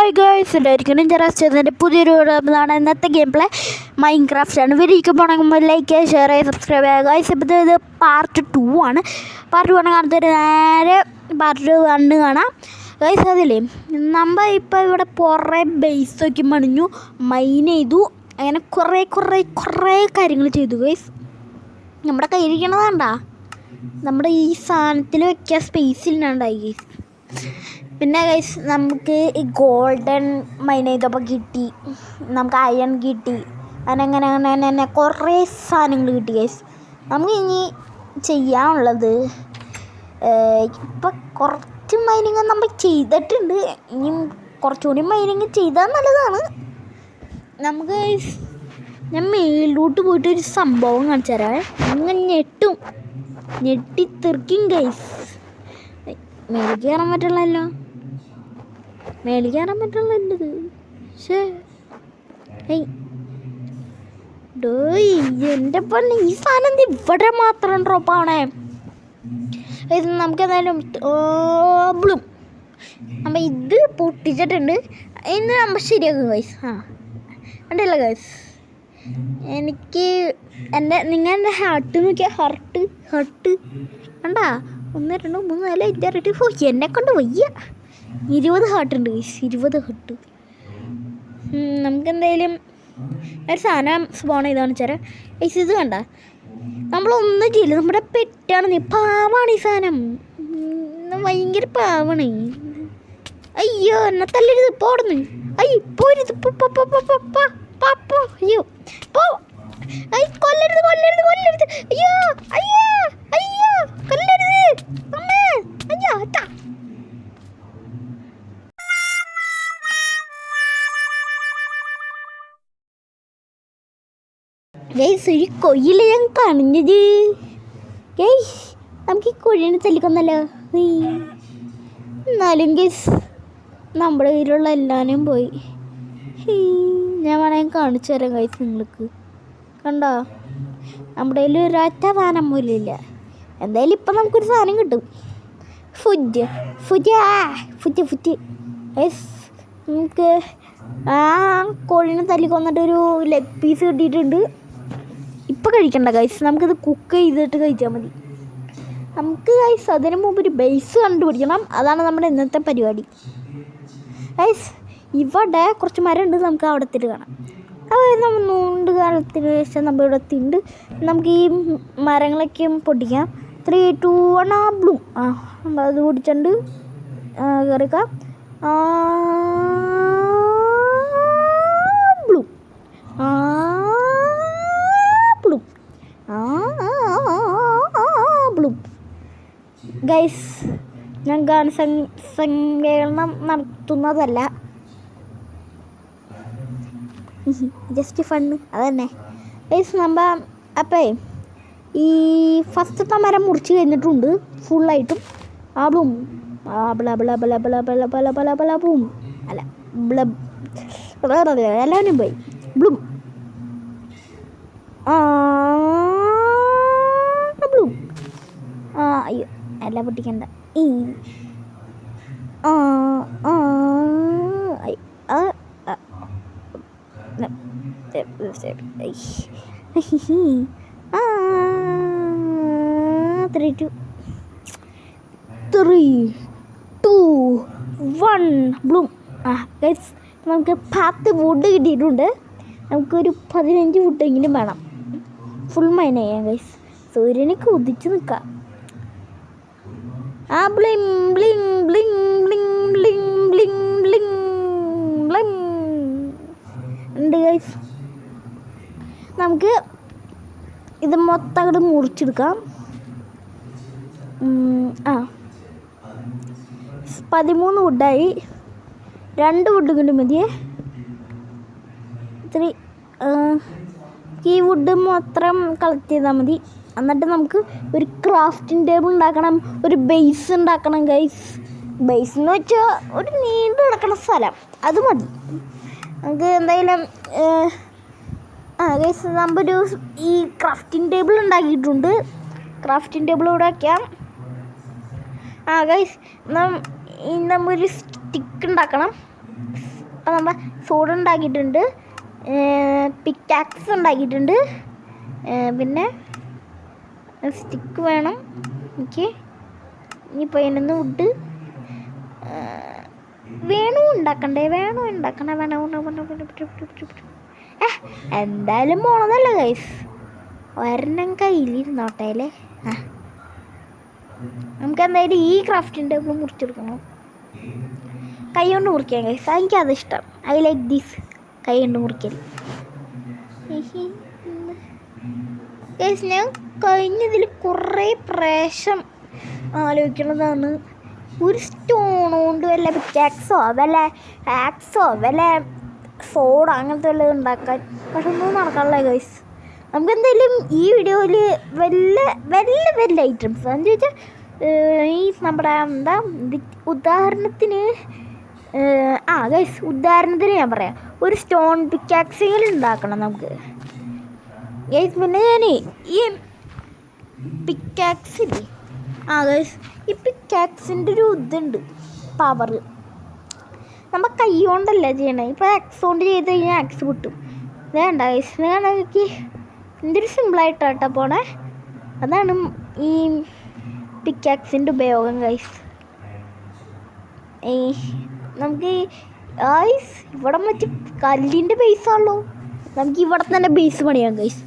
Hi guys, എല്ലാവർക്കും നിഞ്ചറാസ്റ്ററിൻ്റെ പുതിയൊരു ഇതാണ് ഇന്നത്തെ ഗെയിം പ്ലേ മൈൻക്രാഫ്റ്റാണ്. വീഡിയോയ്ക്ക് പോകണമെങ്കിൽ ലൈക്ക് ഷെയർ ചെയ്യുക, സബ്സ്ക്രൈബ് ചെയ്യുക. ഗൈസ് ഇപ്പോൾ ഇത് പാർട്ട് 2 ആണ്. പാർട്ട് 1 കാണാത്ത നേരെ പാർട്ട് 1 കാണാം. ഗൈസ് അതില്ലേ നമ്മൾ ഇപ്പോൾ ഇവിടെ കുറേ ബേസൊക്കെ മണിഞ്ഞു, മൈൻ ചെയ്തു, അങ്ങനെ കുറേ കാര്യങ്ങൾ ചെയ്തു. ഗൈസ് നമ്മുടെ കയ്യിരിക്കണതാണ്ടാ, നമ്മുടെ ഈ സാധനത്തിൽ വെക്കാൻ സ്പേസില്ലാണ്ടായി ഗൈസ്. പിന്നെ ഗൈസ് നമുക്ക് ഈ ഗോൾഡൻ മൈൻ ചെയ്തപ്പോൾ കിട്ടി, നമുക്ക് അയൺ കിട്ടി, അങ്ങനെ കുറേ സാധനങ്ങൾ കിട്ടി ഗൈസ്. നമുക്ക് ഇനി ചെയ്യാനുള്ളത് ഇപ്പം കുറച്ച് മൈനിങ് നമ്മൾ ചെയ്തിട്ടുണ്ട്, ഇനി കുറച്ചുകൂടി മൈനിങ് ചെയ്താൽ നല്ലതാണ്. നമുക്ക് ഞാൻ മേലോട്ട് പോയിട്ടൊരു സംഭവം കാണിച്ചു തരാം. അങ്ങനെ ഞെട്ടിത്തെറിക്കും ഗൈസ്. മേളിൽ കയറാൻ പറ്റുള്ളല്ലോ, മേളിൽ കയറാൻ പറ്റുള്ള എൻ്റെത്. പക്ഷേ എൻ്റെ പണി ഈ സാധനം ഇവിടെ മാത്രം ഡ്രോപ്പാണേ. ഇത് നമുക്ക് എന്തായാലും ബ്ലൂം അപ്പം ഇത് പൊട്ടിച്ചിട്ടുണ്ട്, ഇന്ന് നമ്മൾ ശരിയാക്കും ഗൈസ്. ഉണ്ടല്ലോ ഗൈസ്, എനിക്ക് നിങ്ങളുടെ ഹാർട്ട് നോക്കിയാൽ ഹർട്ട് കണ്ടാ, 1 2 3 4 5 6 എന്നെ കൊണ്ട് വയ്യ. 20 ഹാർട്ട് ഉണ്ട് ഗൈസ്, 20 ഹാർട്ട്. നമുക്കെന്തായാലും ഒരു സാധനം സ്പോൺ ചെയ്താണെന്ന് വെച്ചാൽ ഗൈസ്, ഇത് കണ്ട, നമ്മളൊന്നും ചെയ്യില്ല, നമ്മുടെ പെറ്റാണ്. നീ പാവാണ് ഈ സാധനം, ഭയങ്കര പാവാണ്. അയ്യോ എന്നെ തല്ലരുത്, പോടുന്നു. അയ്യോ പോരുത്, അയ്യോ പോ, കൊല്ലരുത്, അയ്യോ കൊല്ലരുത് അമ്മേ, അയ്യോ അട്ടാ. ഗൈസ് ഒരു കൊയ്യില ഞാൻ കണിഞ്ഞത് ഗൈസ്, നമുക്ക് ഈ കൊഴിനെ തല്ലിക്കൊന്നല്ലോ. എന്നാലും ഗൈസ് നമ്മുടെ കയ്യിലുള്ള എല്ലാവരും പോയി. ഞാൻ വേണമെങ്കിൽ കാണിച്ചു തരാം ഗൈസ് നിങ്ങൾക്ക്. കണ്ടോ, നമ്മുടെ കയ്യിൽ ഒരൊറ്റ സാധനം പോലും ഇല്ല. എന്തായാലും ഇപ്പം നമുക്കൊരു സാധനം കിട്ടും, ഫുഡ് ഗൈസ്. നമുക്ക് ആ കോഴിനെ തല്ലിക്കൊന്നിട്ടൊരു ലെഗ് പീസ് കിട്ടിയിട്ടുണ്ട്. ഇപ്പം കഴിക്കണ്ട ഗൈസ്, നമുക്കിത് കുക്ക് ചെയ്തിട്ട് കഴിച്ചാൽ മതി. നമുക്ക് ഗൈസ് അതിന് മുമ്പ് ഒരു ബേസ് കണ്ടുപിടിക്കണം, അതാണ് നമ്മുടെ ഇന്നത്തെ പരിപാടി ഗൈസ്. ഇവിടെ കുറച്ച് മരം ഉണ്ട്, നമുക്ക് അവിടെ എത്തിയിട്ട് കാണാം. അതായത് നമ്മൾ നൂണ്ട് കാലത്തിന് ശേഷം നമ്മൾ ഇവിടെ എത്തിയിട്ടുണ്ട്. നമുക്ക് ഈ മരങ്ങളൊക്കെ പൊട്ടിക്കാം. 3 2 1 ബ്ലൂ. അത് പൊടിച്ചുണ്ട് കയറിക്കാം. ബ്ലൂ ബ്ലൂ ഗൈസ്, ഞാൻ ഗാനസങ്കേളനം നടത്തുന്നതല്ല, ജസ്റ്റ് ഫണ്ണ് അതന്നെ ഗൈസ്. നമ്മൾ അപ്പോൾ ഈ ഫസ്റ്റത്തെ മരം മുറിച്ച് കഴിഞ്ഞിട്ടുണ്ട് ഫുള്ളായിട്ടും. ബ്ലൂം ബ്ലൂം അല്ല എല്ലാവരും പോയി. ബ്ലൂം ബ്ലൂം അയ്യോ എല്ലാം പൊട്ടിക്കണ്ട. Three, 2, 1 Bloom. ഗൈസ് നമുക്ക് 10 വുഡ് കിട്ടിയിട്ടുണ്ട്. നമുക്കൊരു 15 വുഡെങ്കിലും വേണം ഫുൾ മൈൻ ചെയ്യാം ഗൈസ്. സൂര്യനൊക്കെ ഉദിച്ച് നിൽക്കാം. Bling bling bling bling bling bling bling bling ഉണ്ട് ഗൈസ്. നമുക്ക് ഇത് മൊത്തം അങ്ങോട്ട് മുറിച്ചെടുക്കാം. 13 വുഡായി, 2 വുഡ് കൊണ്ട് മതിയേ. ഈ വുഡ് മാത്രം കളക്ട് ചെയ്താൽ മതി. എന്നിട്ട് നമുക്ക് ഒരു ക്രാഫ്റ്റിംഗ് ടേബിൾ ഉണ്ടാക്കണം, ഒരു ബേസ് ഉണ്ടാക്കണം ഗൈസ്. ബേസ് എന്ന് വെച്ചാൽ ഒരു നീണ്ടു കിടക്കുന്ന സ്ഥലം, അത് മതി നമുക്ക്. എന്തായാലും ഗൈസ് നമ്മൊരു ഈ ക്രാഫ്റ്റിംഗ് ടേബിൾ ഉണ്ടാക്കിയിട്ടുണ്ട്. ക്രാഫ്റ്റിംഗ് ടേബിൾ ഇവിടെ വയ്ക്കാം. ഗൈസ് നമ്മൊരു സ്റ്റിക്ക് ഉണ്ടാക്കണം. അപ്പം നമ്മൾ സോഡ് ഉണ്ടാക്കിയിട്ടുണ്ട്, പിക്കാക്സ് ഉണ്ടാക്കിയിട്ടുണ്ട്, പിന്നെ സ്റ്റിക്ക് വേണം എനിക്ക്. ഇനിയിപ്പോൾ അതിനൊന്ന് വുഡ് ഉണ്ടാക്കണ്ടേ എന്തായാലും പോണതല്ല ഗൈസ്, ഒരെണ്ണം കയ്യിലിരുന്നോട്ടെ അല്ലേ. നമുക്ക് എന്തായാലും ഈ ക്രാഫ്റ്റിൻ്റെ ടേബിൾ മുറിച്ചെടുക്കണം, കൈ കൊണ്ട് മുറിക്കാൻ ഗൈസ്. എനിക്കത് ഇഷ്ടം, ഐ ലൈക്ക് ദിസ് കൈ കൊണ്ട് മുറിക്കൽ ഗൈസ്. ഞാൻ കഴിഞ്ഞതിൽ കുറേ പ്രാവശ്യം ആലോചിക്കുന്നതാണ് ഒരു സ്റ്റോൺ കൊണ്ട് വല്ല പിക്കാക്സോ വല്ല ആക്സോ വല്ല സോഡോ അങ്ങനത്തെ വല്ലതും ഉണ്ടാക്കാൻ. പക്ഷെ ഒന്നും നടക്കാനുള്ള ഗൈസ്. നമുക്ക് എന്തായാലും ഈ വീഡിയോയിൽ വല്ല ഐറ്റംസ് എന്ന് ചോദിച്ചാൽ ഈ നമ്മുടെ എന്താ ഉദാഹരണത്തിന് ഗൈസ്, ഉദാഹരണത്തിന് ഞാൻ പറയാം, ഒരു സ്റ്റോൺ പിക്കാക്സെങ്കിലും ഉണ്ടാക്കണം നമുക്ക് ഗൈസ്. പിന്നെ ഞാൻ ഈ പിക്കാക്സില്ലേ ഗൈസ്, ഈ പിക്കാക്സിൻ്റെ ഒരു ഇതുണ്ട് പവർ, നമ്മൾ കൈ കൊണ്ടല്ല ചെയ്യണേ. ഇപ്പോൾ ആക്സ് കൊണ്ട് ചെയ്ത് കഴിഞ്ഞാൽ ആക്സ് കിട്ടും. വേണ്ട ഗൈസ്, എനിക്ക് എന്തൊരു സിമ്പിളായിട്ടാട്ടോ പോണേ. അതാണ് ഈ പിക്കാക്സിൻ്റെ ഉപയോഗം ഗൈസ്. നമുക്ക് ഗൈസ് ഇവിടെ മറ്റേ കല്ലിൻ്റെ ബേസാണല്ലോ, നമുക്ക് ഇവിടെ തന്നെ ബേസ് പണിയാം ഗൈസ്.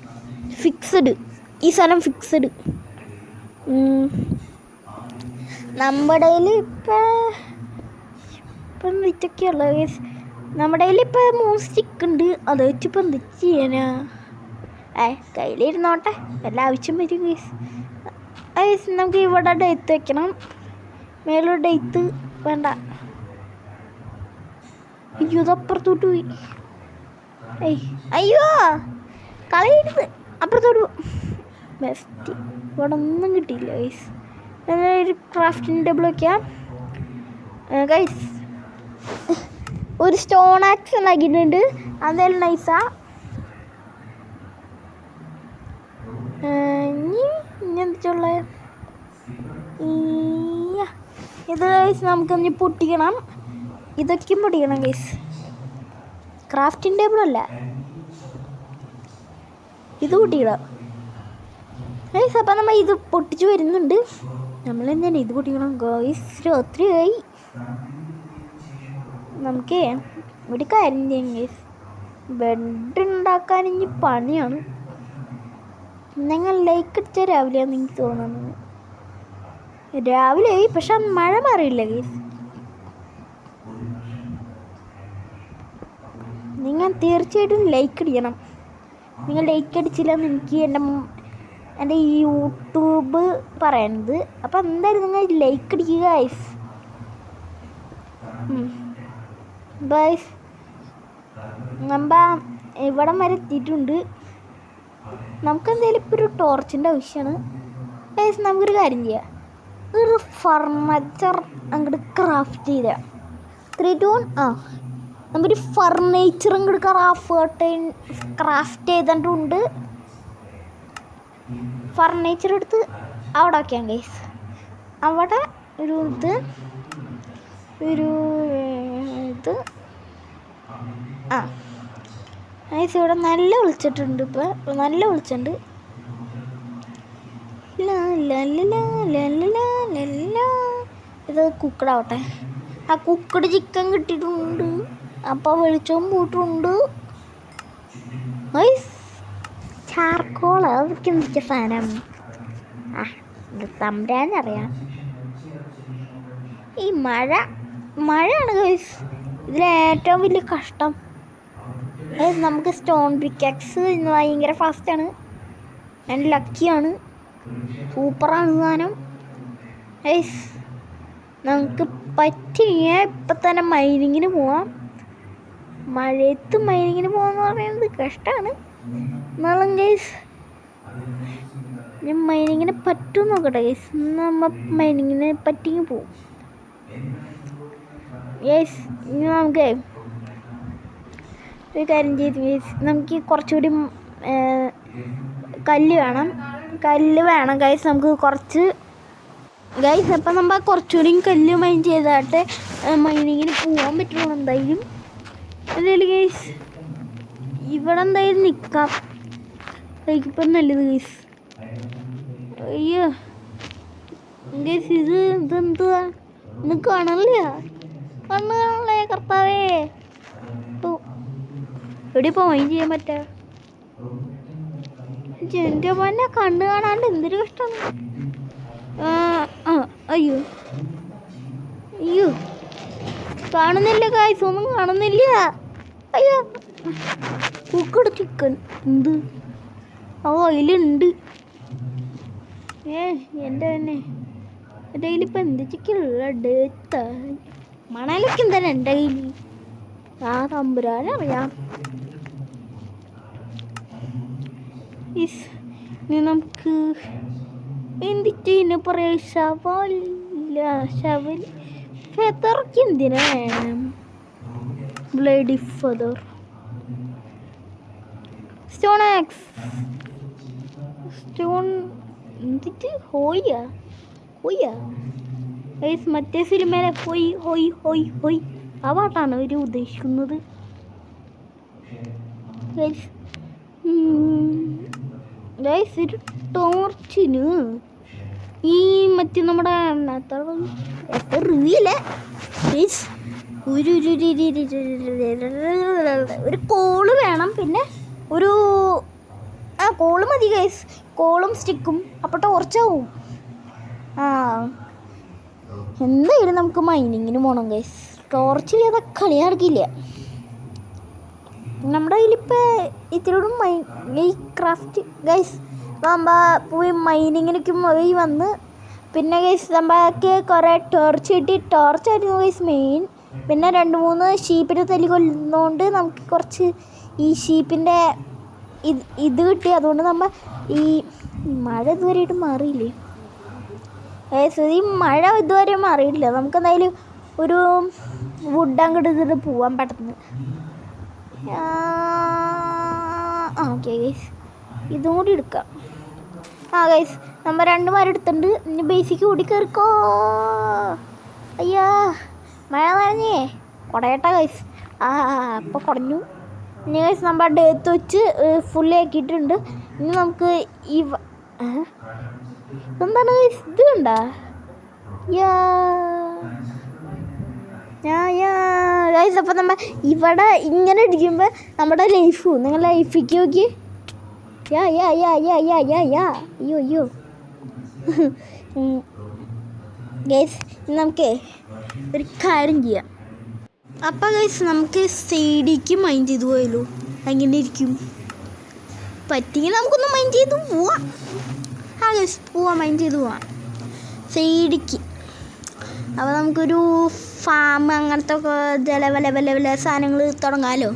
ഫിക്സഡ്, ഈ സ്ഥലം ഫിക്സഡ്. നമ്മുടെ കയ്യിൽ ഇപ്പം ഇതൊക്കെയുള്ള ഗൈസ്. നമ്മുടെ കയ്യിൽ ഇപ്പോൾ 3 സ്റ്റിക്ക് ഉണ്ട്, അത് വെച്ചിപ്പോൾ എന്ത് ചെയ്യാനാ? കയ്യിലിരുന്നോട്ടെ, വല്ല ആവശ്യം വരും ഗൈസ്. ഗൈസ് നമുക്ക് ഇവിടെ ഡേറ്റ് വെക്കണം, മേലൊരു ഡേറ്റ് വേണ്ട. അയ്യോ ഇതപ്പുറത്തോട്ട് പോയി, അയ്യോ കളയരുത്, അപ്പുറത്തോട്ട് ബെസ്റ്റ്. ഇവിടെ ഒന്നും കിട്ടിയില്ല ഗൈസ്. ഒരു ക്രാഫ്റ്റിംഗ് ടേബിൾ വയ്ക്കാം ഗൈസ്. ഒരു സ്റ്റോൺ ആക്സ് ഉണ്ടാക്കിയിട്ടുണ്ട്, അതെല്ലാം നൈസാ. ഇനി എന്താ ഇത് ഗൈസ്, നമുക്കൊന്ന് പൊട്ടിക്കണം, ഇതൊക്കെയും പൊട്ടിക്കണം ഗൈസ്. ക്രാഫ്റ്റിംഗ് ടേബിളല്ല, ഇത് പൊട്ടിക്കണം ഗൈസ്. അപ്പം നമ്മൾ ഇത് പൊട്ടിച്ച് വരുന്നുണ്ട്. നമ്മളെന്താണ് ഇത് പൊട്ടിക്കണം ഗൈസ്. രാത്രിയായി, നമുക്ക് ഒരു കാര്യം ചെയ്യാം ഗൈസ്, ബെഡ് ഉണ്ടാക്കാൻ ഇനി പണിയാണ്. നിങ്ങൾ ലൈക്ക് അടിച്ചാൽ രാവിലെയാണ് എനിക്ക് തോന്നുന്നത്. രാവിലെ ആയി, പക്ഷെ മഴ മാറിയില്ല ഗൈസ്. നിങ്ങൾ തീർച്ചയായിട്ടും ലൈക്ക് അടിക്കണം. നിങ്ങൾ ലൈക്ക് അടിച്ചില്ലെന്ന് എനിക്ക് എൻ്റെ ഈ യൂട്യൂബ് പറയുന്നത്. അപ്പം എന്തായാലും നിങ്ങൾ ലൈക്ക് അടിക്കുക ഗൈസ്. ഗൈസ് നമ്മൾ ഇവിടം വരെ എത്തിയിട്ടുണ്ട്. നമുക്കെന്തായാലും ഇപ്പോൾ ഒരു ടോർച്ചിൻ്റെ ആവശ്യമാണ് ഗൈസ്. നമുക്കൊരു കാര്യം ചെയ്യാം, ഒരു ഫർണിച്ചർ അങ്ങോട്ട് ക്രാഫ്റ്റ് ചെയ്ത 3, 2, 1 നമുക്കൊരു ഫർണിച്ചർ അങ്ങോട്ട് ക്രാഫ്റ്റ് ചെയ്തിട്ടുണ്ട്. ഫർണിച്ചർ എടുത്ത് അവിടെ വയ്ക്കാം ഗൈസ്. അവിടെ ഒരു ഇത് ഗൈസ് ഇവിടെ നല്ല വിളിച്ചിട്ടുണ്ട്, ഇപ്പോൾ നല്ല വിളിച്ചിട്ടുണ്ട്. ഇത് കുക്കഡാവട്ടെ. ആ കുക്കഡ് ചിക്കൻ കിട്ടിയിട്ടുണ്ട്, അപ്പോൾ വെളിച്ചവും പോയിട്ടുണ്ട് ഗൈസ്. ചാർക്കോൾ അതൊക്കെ എന്തൊക്കെ സാധനം തമ്പരാനറിയാം. ഈ മഴയാണ് ഗൈസ് ഇതിലേറ്റവും വലിയ കഷ്ടം. നമുക്ക് സ്റ്റോൺ പിക്കാക്സ് ഭയങ്കര ഫാസ്റ്റാണ്, ഞാൻ ലക്കിയാണ്, സൂപ്പറാണ് സാധനം ഗൈസ്. നമുക്ക് പറ്റിയ ഇപ്പം തന്നെ മൈനിങ്ങിന് പോവാം. മഴയത്ത് മൈനിങ്ങിന് പോകാമെന്ന് പറയുന്നത് കഷ്ടമാണ്. എന്നാലും ഗൈസ് ഞാൻ മൈനിങ്ങിന് പറ്റും നോക്കട്ടെ ഗൈസ്. നമ്മൾ മൈനിങ്ങിന് പറ്റിങ്ങ് പോവും ഗൈസ്. ഇനി നമുക്ക് ഒരു കാര്യം ചെയ്ത് ഗൈസ്, നമുക്ക് കുറച്ചുകൂടി കല്ല് വേണം ഗൈസ്. നമുക്ക് കുറച്ച് ഗൈസ്, അപ്പം നമ്മൾ കുറച്ചുകൂടി കല്ല് മൈൻ ചെയ്തിട്ട് മൈനിങ്ങിന് പോകാൻ പറ്റുള്ളൂ എന്തായാലും. എന്തായാലും ഗൈസ് ഇവിടെ എന്തായാലും നിൽക്കാം. ഇപ്പം നല്ലത് ഗൈസ്. അയ്യോ ഗൈസ് ഇതെന്തുവാ ഒന്നും കാണാനില്ല. കണ്ണുകളെ കർത്താവേ. എവിടെ ഇപ്പോൾ മൈൻഡ് ചെയ്യാൻ പറ്റാ? എൻ്റെ മോനെ കണ്ണ് കാണാണ്ട് എന്തൊരു കഷ്ടമാണ്. അയ്യോ അയ്യോ കാണുന്നില്ല ഗൈസ്, ഒന്നും കാണുന്നില്ല. അയ്യോ പൂക്കട ചിക്കൻ എന്ത് അതിലുണ്ട്. എൻ്റെ തന്നെ എൻ്റെ കയ്യിലിപ്പോൾ എന്ത് ചിക്കനുള്ള ഡേത്ത മണലൊക്കെ എന്താണ് എൻ്റെ കയ്യിൽ? ആ തമ്പുരാനറിയാം. ഇനി നമുക്ക് എന്തിട്ട് ഇതിനെ പറയാ? ഷവൽ ഫെതർക്ക് എന്തിനാ വേണം? ബ്ലേഡി ഫെതർ സ്റ്റോൺ ആക്സ് സ്റ്റോൺ എന്തിട്ട് ഹോയ്യാ ഗൈസ് മറ്റേ സിനിമയിലെ ഹൊയ് ഹൊയ് ഹൊയ് ഹൊയ് ആ പാട്ടാണ് അവർ ഉദ്ദേശിക്കുന്നത്. ഗൈസ് ഒരു ടോർച്ചിന് ഈ മറ്റേ നമ്മുടെ എത്ര റിവ്യൂല്ലേ ഗൈസ് ഒരു കോള് വേണം, പിന്നെ ഒരു കോള് മതി ഗൈസ്. കോളും സ്റ്റിക്കും അപ്പോൾ ടോർച്ചാവും. എന്തായാലും നമുക്ക് മൈനിങ്ങിന് പോകണം ഗൈസ്. ടോർച്ച് ചെയ്യാതെ കളി നടക്കില്ല. നമ്മുടെ കയ്യിലിപ്പോൾ ഇത്തിരി ക്രാഫ്റ്റ് ഗൈസ് നമ്മൾ പോയി മൈനിങ്ങിനൊക്കെ പോയി വന്ന് പിന്നെ ഗൈസ് നമ്മൾക്ക് കുറേ ടോർച്ച് കിട്ടി. ടോർച്ചായിരുന്നു ഗൈസ് മെയിൻ. പിന്നെ 2-3 ഷീപ്പിനെ തല്ലി കൊല്ലുന്നതുകൊണ്ട് നമുക്ക് കുറച്ച് ഈ ഷീപ്പിൻ്റെ ഇത് കിട്ടി. അതുകൊണ്ട് നമ്മൾ ഈ മഴ ഇതുവരെയായിട്ട് മാറിയില്ലേ ഈ മഴ ഇതുവരെ മാറിയിട്ടില്ല. നമുക്ക് എന്തായാലും ഒരു വുഡ് അങ്ങോട്ട് ഇതിട്ട് പോവാൻ പെട്ടെന്ന്. ഓക്കെ ഗൈസ് ഇതും കൂടി എടുക്കാം. ഗൈസ് നമ്മൾ 2 മരം എടുത്തിട്ടുണ്ട്. ഇനി ബേസിക്ക് കൂടി കയറിക്കോ. അയ്യാ മഴ നനഞ്ഞേ കുടയട്ട ഗൈസ്. അപ്പോൾ കുടഞ്ഞു. ഇനി ഗൈസ് നമ്മൾ ഡേത്ത് വെച്ച് ഫുള്ളി ആക്കിയിട്ടുണ്ട്. ഇനി നമുക്ക് എന്താണ് ഗൈസ് ഇത് കണ്ട ഗൈസ്. അപ്പം നമ്മൾ ഇവിടെ ഇങ്ങനെ ഇടിക്കുമ്പോൾ നമ്മുടെ ലൈഫ് നിങ്ങൾ ലൈഫിക്ക് നോക്കി. അയ്യോ ഗൈസ് നമുക്ക് ഒരു കാര്യം ചെയ്യാം. അപ്പം ഗൈസ് നമുക്ക് സൈഡിക്ക് മൈൻഡ് ചെയ്ത് പോയല്ലോ. എങ്ങനെ ഇരിക്കും? പറ്റിയെങ്കിൽ നമുക്കൊന്ന് മൈൻഡ് ചെയ്ത് പോവാം. ഗൈസ് പോവാം, മൈൻഡ് ചെയ്ത് പോവാം സൈഡിക്ക്. അപ്പോൾ നമുക്കൊരു ഫാം അങ്ങനത്തെ വല സാധനങ്ങൾ തുടങ്ങാമല്ലോ.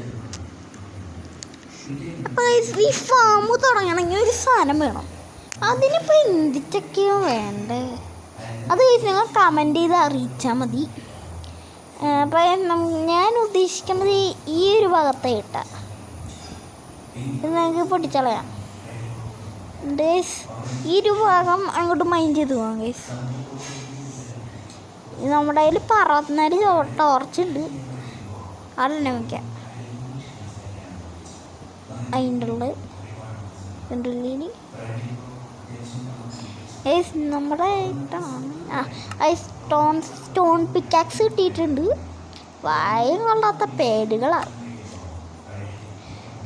അപ്പോൾ ഈ ഫാം തുടങ്ങണമെങ്കിൽ ഒരു സാധനം വേണം. അതിനിപ്പോൾ എന്തിട്ടൊക്കെയോ വേണ്ടേ? അത് നിങ്ങൾ കമൻറ്റ് ചെയ്ത് അറിയിച്ചാൽ മതി. അപ്പം ഞാൻ ഉദ്ദേശിക്കുന്നത് ഈ ഒരു ഭാഗത്തായിട്ടാ ഇത് നമുക്ക് പൊട്ടിച്ചളയാം ഗൈസ്. ഈ ഒരു ഭാഗം അങ്ങോട്ട് മൈൻഡ് ചെയ്ത് പോകാം ഗൈസ്. നമ്മുടെ കയ്യിൽ 64 ടോർച്ച് ഉണ്ട്. അതെന്നെ വയ്ക്കാം. അതിൻ്റെ ഉള്ളിൽ നമ്മുടെ സ്റ്റോൺ പിക്കാക്സ് കിട്ടിയിട്ടുണ്ട്. വായും കൊള്ളാത്ത പേടുകളാണ്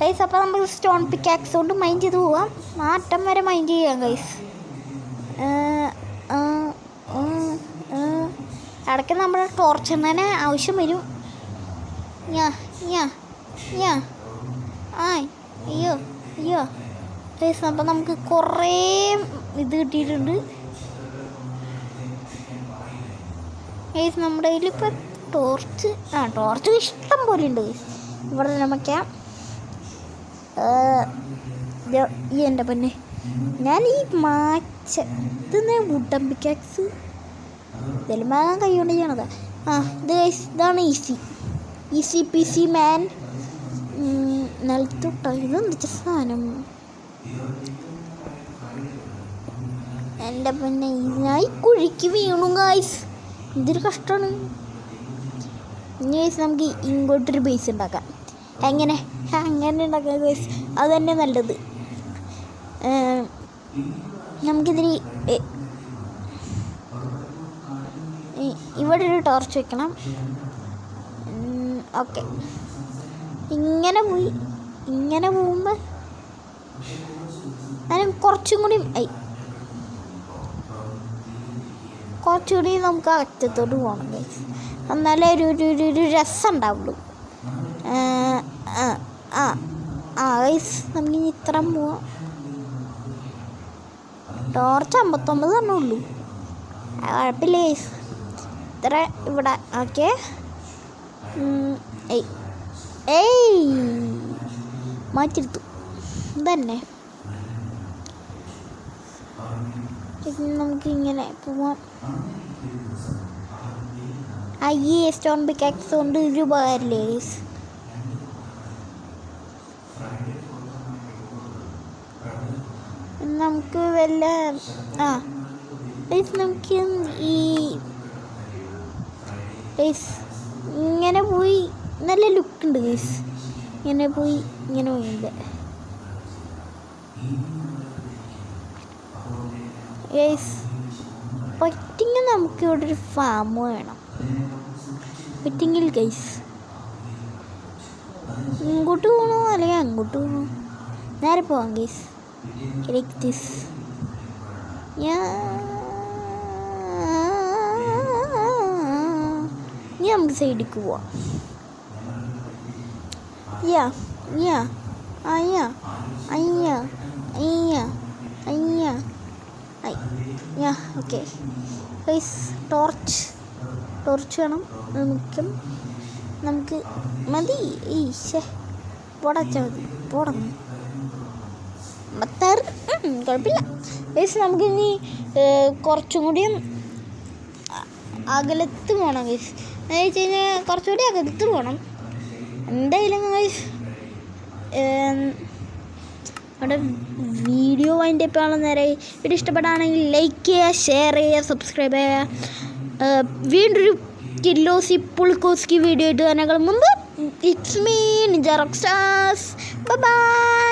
ഗൈസ്. അപ്പോൾ നമുക്ക് സ്റ്റോൺ പിക്കാക്സ് കൊണ്ട് മൈൻഡ് ചെയ്ത് പോവാം. അറ്റം വരെ മൈൻഡ് ചെയ്യാം ഗൈസ്. ഇടയ്ക്ക് നമ്മുടെ ടോർച്ച് തന്നെ ആവശ്യം വരും. അയ്യോ ഗൈസ്. അപ്പം നമുക്ക് കുറേ ഇത് കിട്ടിയിട്ടുണ്ട് ഗൈസ്. നമ്മുടെ കയ്യിലിപ്പോൾ ടോർച്ച് ഇഷ്ടം പോലെ ഉണ്ട് ഗൈസ്. ഇവിടെ നമുക്ക് എൻ്റെ പൊന്നെ ഞാൻ ഈ ഇതെന്നെ വുഡൻ പിക്കാക്സ് ഇതെല്ലാം വാങ്ങാൻ കൈകൊണ്ട് ചെയ്യണത്. ഇത് ഗൈസ് ഇതാണ് ഈസി PC മാൻ. നിലത്തൊട്ട ഇതെന്താ സാധനം? എൻ്റെ പൊന്നെ ഇതിനായി കുഴിക്ക് വീണു ഗൈസ്. ഇതൊരു കഷ്ടമാണ്. ഇനി ഗൈസ് നമുക്ക് ഇങ്ങോട്ടൊരു ബേസ് ഉണ്ടാക്കാം. എങ്ങനെ ഉണ്ടാക്കുക ഗൈസ്? അത് തന്നെ നല്ലത്. നമുക്കിതിരി ഇവിടെ ഒരു ടോർച്ച് വെക്കണം. ഓക്കെ, ഇങ്ങനെ പോകുമ്പോൾ അതിന് കുറച്ചുകൂടി നമുക്ക് അറ്റത്തോട്ട് പോകണം ഗൈസ്. എന്നാലേ ഒരു രസം ഉണ്ടാവുള്ളൂ. ഗൈസ് നമുക്കിനി ഇത്ര പോവാം. ടോർച്ച് 59 തന്നെ ഉള്ളൂ, കുഴപ്പമില്ല ഗൈസ്. ഇത്ര ഇവിടെ ഓക്കെ. മാറ്റിയെടുത്തു തന്നെ. നമുക്കിങ്ങനെ പോവാം. സ്റ്റോൺ പിക്കാക്സ് കൊണ്ട് ഒരു ഉപകാരമില്ലേ ഗൈസ്? നമുക്ക് വല്ല നമുക്ക് ഇങ്ങനെ പോയി നല്ല ലുക്കുണ്ട് ഗൈസ്. ഇങ്ങനെ പോയില്ല ഗൈസ്. പറ്റിങ്കിൽ നമുക്ക് ഇവിടെ ഒരു ഫാം വേണം. പറ്റിങ്കിൽ ഗൈസ് ഇങ്ങോട്ട് പോകണോ അല്ലെങ്കിൽ അങ്ങോട്ട് പോകണോ? നേരെ പോവാം ഗൈസ്. Like this. ഇനി നമുക്ക് സൈഡിലേക്ക് പോവാം. ഓക്കെ ഗൈസ്, ടോർച്ച് വേണം. നമുക്ക് മതി. പോടങ്ങ് കുഴപ്പമില്ല ഗൈസ്. നമുക്കിനി കുറച്ചും കൂടിയും അകലത്ത് പോകണം ഗൈസ്. എന്ന് വെച്ച് കഴിഞ്ഞാൽ കുറച്ചുകൂടി അകലത്ത് പോകണം എന്തായാലും ഗൈസ്. അവിടെ വീഡിയോ അതിൻ്റെ ഇപ്പോൾ നേരെ വീഡിയോ ഇഷ്ടപ്പെടാണെങ്കിൽ ലൈക്ക് ചെയ്യുക, ഷെയർ ചെയ്യുക, സബ്സ്ക്രൈബ് ചെയ്യുക. വീണ്ടൊരു കില്ലോസി പുൾക്കോസ്കി വീഡിയോ ഇട്ട് തന്നെ മുമ്പ്. It's me ninja rock stars. By.